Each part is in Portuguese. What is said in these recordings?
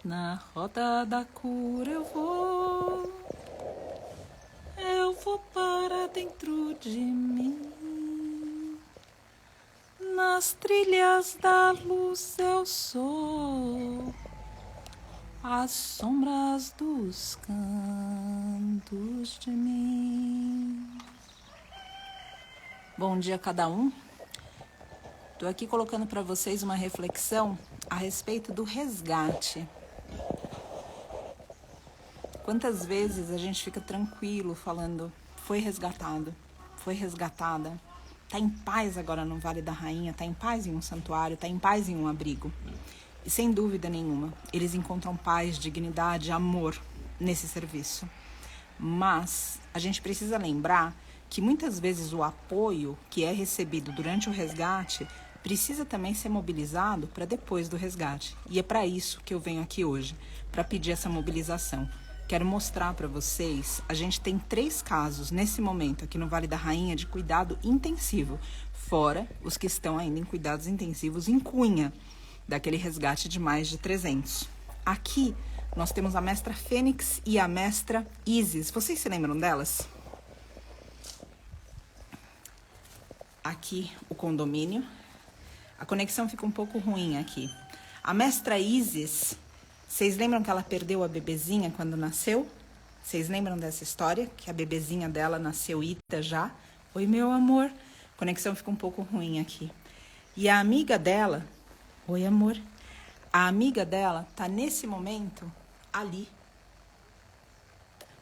Na roda da cura eu vou para dentro de mim. Nas trilhas da luz eu sou as sombras dos cantos de mim. Bom dia a cada um. Estou aqui colocando para vocês uma reflexão a respeito do resgate. Quantas vezes a gente fica tranquilo falando, foi resgatado, foi resgatada, tá em paz agora no Vale da Rainha, tá em paz em um santuário, tá em paz em um abrigo. E sem dúvida nenhuma, eles encontram paz, dignidade, amor nesse serviço. Mas a gente precisa lembrar que muitas vezes o apoio que é recebido durante o resgate precisa também ser mobilizado para depois do resgate. E é para isso que eu venho aqui hoje, para pedir essa mobilização. Quero mostrar para vocês, a gente tem 3 casos nesse momento aqui no Vale da Rainha de cuidado intensivo, fora os que estão ainda em cuidados intensivos em Cunha, daquele resgate de mais de 300. Aqui nós temos a mestra Fênix e a mestra Isis. Vocês se lembram delas? Aqui o condomínio. A conexão fica um pouco ruim aqui. A mestra Isis, vocês lembram que ela perdeu a bebezinha quando nasceu? Vocês lembram dessa história? Que a bebezinha dela nasceu ita já? Oi, meu amor. A conexão fica um pouco ruim aqui. E a amiga dela, oi, amor. A amiga dela tá nesse momento ali,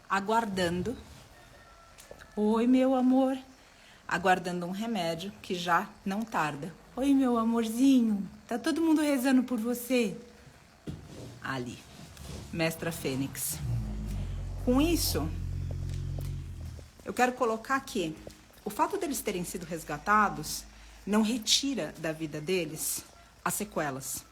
aguardando. Oi, meu amor. Aguardando um remédio que já não tarda. Oi, meu amorzinho. Tá todo mundo rezando por você? Ali, mestra Fênix. Com isso, eu quero colocar que o fato deles terem sido resgatados não retira da vida deles as sequelas.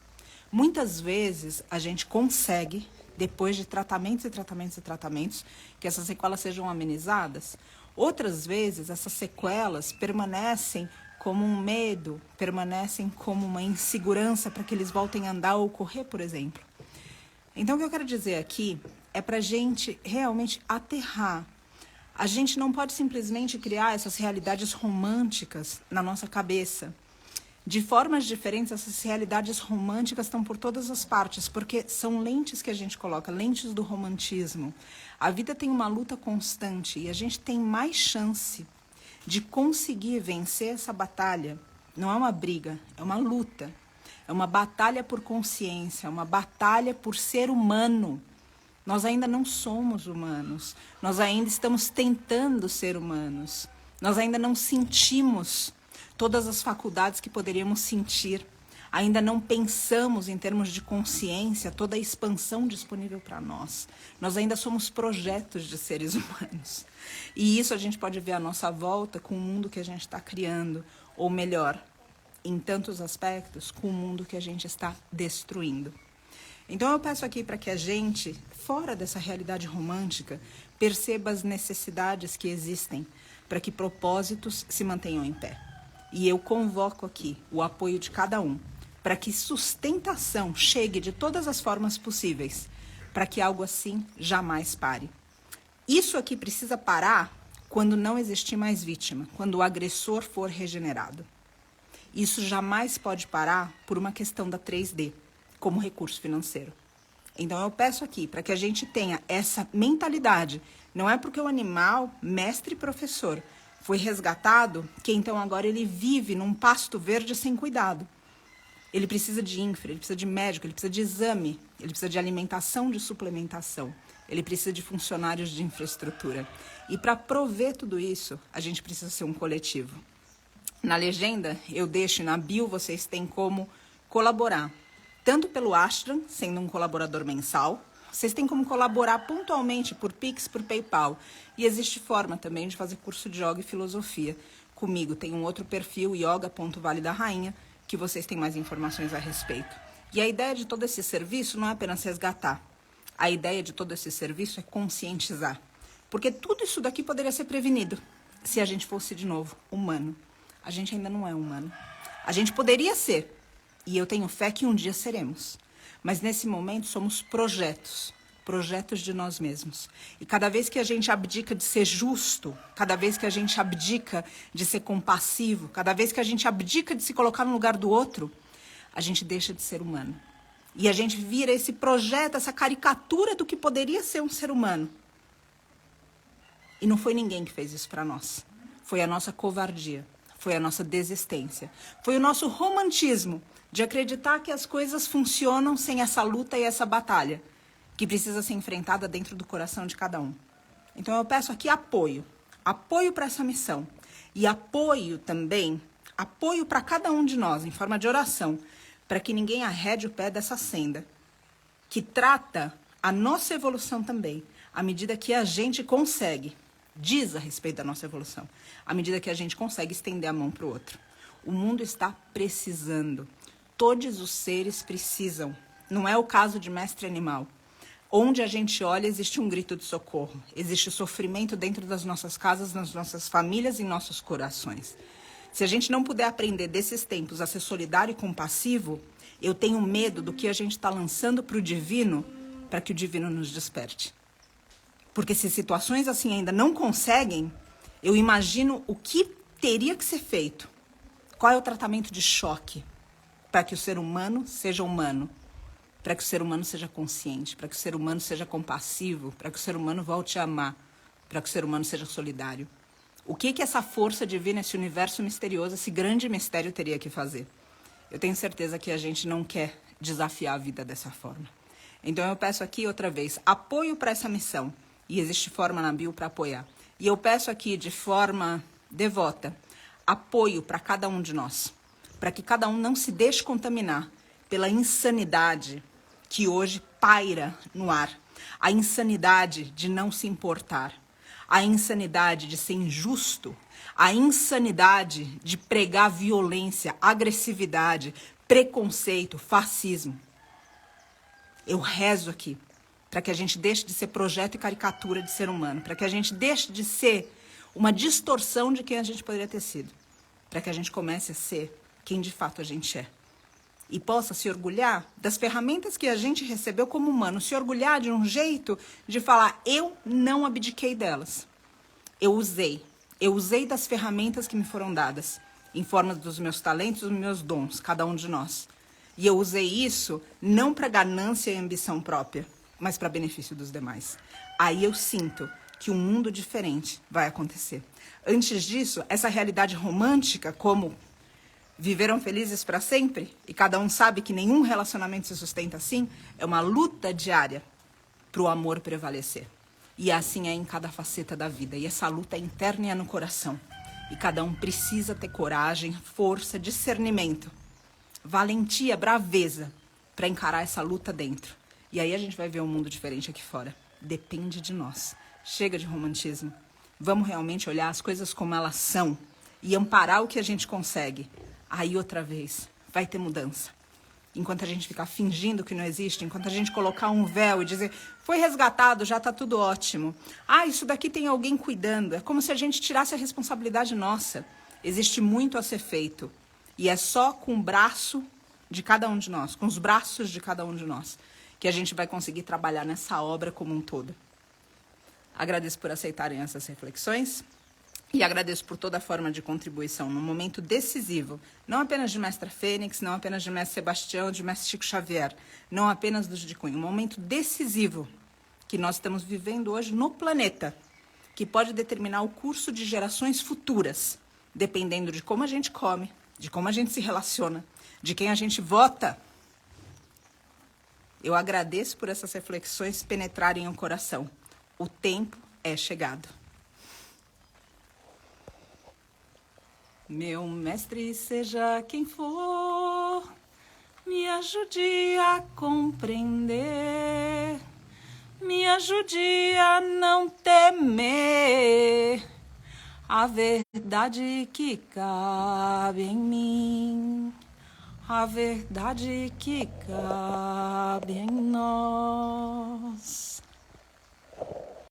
Muitas vezes a gente consegue, depois de tratamentos e tratamentos e tratamentos, que essas sequelas sejam amenizadas. Outras vezes essas sequelas permanecem como um medo, permanecem como uma insegurança para que eles voltem a andar ou correr, por exemplo. Então, o que eu quero dizer aqui é para a gente realmente aterrar. A gente não pode simplesmente criar essas realidades românticas na nossa cabeça. De formas diferentes, essas realidades românticas estão por todas as partes, porque são lentes que a gente coloca, lentes do romantismo. A vida tem uma luta constante e a gente tem mais chance de conseguir vencer essa batalha. Não é uma briga, é uma luta. É uma batalha por consciência, é uma batalha por ser humano. Nós ainda não somos humanos, nós ainda estamos tentando ser humanos. Nós ainda não sentimos todas as faculdades que poderíamos sentir. Ainda não pensamos em termos de consciência toda a expansão disponível para nós. Nós ainda somos projetos de seres humanos. E isso a gente pode ver à nossa volta com o mundo que a gente está criando, ou melhor, em tantos aspectos, com o mundo que a gente está destruindo. Então eu peço aqui para que a gente, fora dessa realidade romântica, perceba as necessidades que existem para que propósitos se mantenham em pé. E eu convoco aqui o apoio de cada um, para que sustentação chegue de todas as formas possíveis, para que algo assim jamais pare. Isso aqui precisa parar quando não existir mais vítima, quando o agressor for regenerado. Isso jamais pode parar por uma questão da 3D, como recurso financeiro. Então eu peço aqui para que a gente tenha essa mentalidade. Não é porque o animal, mestre e professor, foi resgatado, que então agora ele vive num pasto verde sem cuidado. Ele precisa de infra, ele precisa de médico, ele precisa de exame, ele precisa de alimentação, de suplementação. Ele precisa de funcionários de infraestrutura. E para prover tudo isso, a gente precisa ser um coletivo. Na legenda, eu deixo, na bio, vocês têm como colaborar. Tanto pelo Ashram, sendo um colaborador mensal, vocês têm como colaborar pontualmente por Pix, por PayPal. E existe forma também de fazer curso de yoga e filosofia. Comigo tem um outro perfil, yoga.vale da rainha, que vocês têm mais informações a respeito. E a ideia de todo esse serviço não é apenas resgatar. A ideia de todo esse serviço é conscientizar. Porque tudo isso daqui poderia ser prevenido se a gente fosse, de novo, humano. A gente ainda não é humano. A gente poderia ser. E eu tenho fé que um dia seremos. Mas nesse momento somos projetos de nós mesmos. E cada vez que a gente abdica de ser justo, cada vez que a gente abdica de ser compassivo, cada vez que a gente abdica de se colocar no lugar do outro, a gente deixa de ser humano. E a gente vira esse projeto, essa caricatura do que poderia ser um ser humano. E não foi ninguém que fez isso para nós. Foi a nossa covardia, foi a nossa desistência, foi o nosso romantismo de acreditar que as coisas funcionam sem essa luta e essa batalha, que precisa ser enfrentada dentro do coração de cada um. Então eu peço aqui apoio para essa missão. E apoio também, apoio para cada um de nós, em forma de oração, para que ninguém arrede o pé dessa senda, que trata a nossa evolução também, à medida que a gente consegue, diz a respeito da nossa evolução, à medida que a gente consegue estender a mão para o outro. O mundo está precisando, todos os seres precisam, não é o caso de mestre animal. Onde a gente olha, existe um grito de socorro. Existe sofrimento dentro das nossas casas, nas nossas famílias e em nossos corações. Se a gente não puder aprender desses tempos a ser solidário e compassivo, eu tenho medo do que a gente está lançando para o divino, para que o divino nos desperte. Porque se situações assim ainda não conseguem, eu imagino o que teria que ser feito. Qual é o tratamento de choque para que o ser humano seja humano? Para que o ser humano seja consciente, para que o ser humano seja compassivo, para que o ser humano volte a amar, para que o ser humano seja solidário. O que essa força divina, esse universo misterioso, esse grande mistério teria que fazer? Eu tenho certeza que a gente não quer desafiar a vida dessa forma. Então eu peço aqui outra vez, apoio para essa missão, e existe forma na bio para apoiar. E eu peço aqui de forma devota, apoio para cada um de nós, para que cada um não se deixe contaminar pela insanidade que hoje paira no ar, a insanidade de não se importar, a insanidade de ser injusto, a insanidade de pregar violência, agressividade, preconceito, fascismo. Eu rezo aqui para que a gente deixe de ser projeto e caricatura de ser humano, para que a gente deixe de ser uma distorção de quem a gente poderia ter sido, para que a gente comece a ser quem de fato a gente é. E possa se orgulhar das ferramentas que a gente recebeu como humano, se orgulhar de um jeito de falar, eu não abdiquei delas. Eu usei das ferramentas que me foram dadas, em forma dos meus talentos, dos meus dons, cada um de nós. E eu usei isso não para ganância e ambição própria, mas para benefício dos demais. Aí eu sinto que um mundo diferente vai acontecer. Antes disso, essa realidade romântica, como viveram felizes para sempre, e cada um sabe que nenhum relacionamento se sustenta assim, é uma luta diária para o amor prevalecer. E assim é em cada faceta da vida. E essa luta é interna e é no coração. E cada um precisa ter coragem, força, discernimento, valentia, braveza para encarar essa luta dentro. E aí a gente vai ver um mundo diferente aqui fora. Depende de nós. Chega de romantismo. Vamos realmente olhar as coisas como elas são e amparar o que a gente consegue. Aí, outra vez, vai ter mudança. Enquanto a gente ficar fingindo que não existe, enquanto a gente colocar um véu e dizer, foi resgatado, já está tudo ótimo. Ah, isso daqui tem alguém cuidando. É como se a gente tirasse a responsabilidade nossa. Existe muito a ser feito. E é só com o braço de cada um de nós, com os braços de cada um de nós, que a gente vai conseguir trabalhar nessa obra como um todo. Agradeço por aceitarem essas reflexões. E agradeço por toda a forma de contribuição num momento decisivo, não apenas de Mestra Fênix, não apenas de Mestre Sebastião, de Mestre Chico Xavier, não apenas dos de Cunha, um momento decisivo que nós estamos vivendo hoje no planeta, que pode determinar o curso de gerações futuras, dependendo de como a gente come, de como a gente se relaciona, de quem a gente vota. Eu agradeço por essas reflexões penetrarem o coração. O tempo é chegado. Meu mestre, seja quem for, me ajude a compreender, me ajude a não temer a verdade que cabe em mim, a verdade que cabe em nós.